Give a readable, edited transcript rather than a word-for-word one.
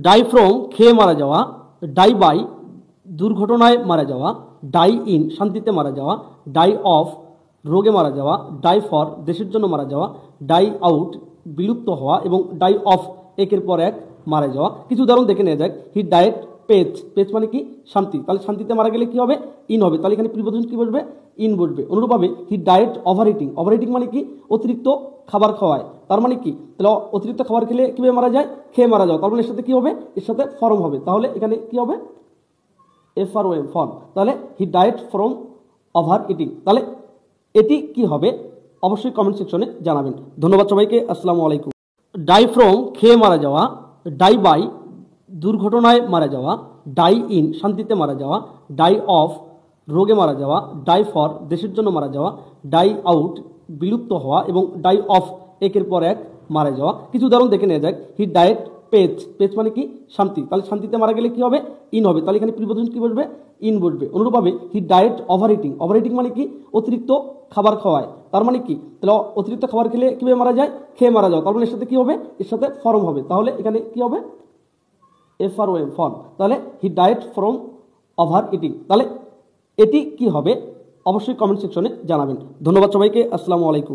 Die from খেয়ে মারা যাওয়া, ডাই বাই দুর্ঘটনায় মারা যাওয়া, ডাই ইন শান্তিতে মারা যাওয়া, ডাই অফ রোগে মারা যাওয়া, ডাই ফর দেশের জন্য মারা যাওয়া, ডাই আউট বিলুপ্ত হওয়া এবং ডাই অফ একের পর এক মারা যাওয়া। কিছু উদাহরণ দেখে নেওয়া যাক। হি ডায়েট পেজ, পেজ মানে কি শান্তি, তাহলে শান্তিতে মারা গেলে কি হবে ইন হবে, তাহলে এখানে প্রিপোজিশন কি বসবে ইন বসবে। অনুরূপভাবে he died over eating, over eating মানে কি অতিরিক্ত খাবার খাওয়ায়, তার মানে কি তাহলে অতিরিক্ত খাবার খেলে কিভাবে মারা যায় খেয়ে মারা যাওয়া, তার মানে এর সাথে কি হবে এর সাথে ফর্ম হবে, তাহলে এখানে কি হবে FROM ফর্ম। তাহলে he died from over eating, তাহলে এটি কি হবে অবশ্যই কমেন্ট সেকশনে জানাবেন। ধন্যবাদ সবাইকে, আসসালামু আলাইকুম। ডাই ফ্রম খেয়ে মারা যাওয়া, ডাই বাই দুর্ঘটনায় মারা যাওয়া, ডাই ইন শান্তিতে মারা যাওয়া, ডাই অফ রোগে মারা যাওয়া, ডাই ফর দেশের জন্য মারা যাওয়া, ডাই আউট বিলুপ্ত হওয়া এবং ডাই অফ একের পর এক মারা যাওয়া। কিছু উদাহরণ দেখে নেওয়া যাক। হি ডায়েট পেজ, পেজ মানে কি শান্তি, তাহলে শান্তিতে মারা গেলে কি হবে ইন হবে, তাহলে এখানে প্রিপোজিশন কি বসবে ইন বসবে। অনুরূপভাবে he died over eating, over eating মানে কি অতিরিক্ত খাবার খাওয়ায়, তার মানে কি তাহলে অতিরিক্ত খাবার খেলে কিভাবে মারা যায় খেয়ে মারা যাওয়া, তার মানে এর সাথে কি হবে এর সাথে ফর্ম হবে, তাহলে এখানে কি হবে FROM ফর্ম। তাহলে he died from over eating, তাহলে এটি কি হবে অবশ্যই কমেন্ট সেকশনে জানাবেন। ধন্যবাদ সবাইকে, আসসালামু আলাইকুম।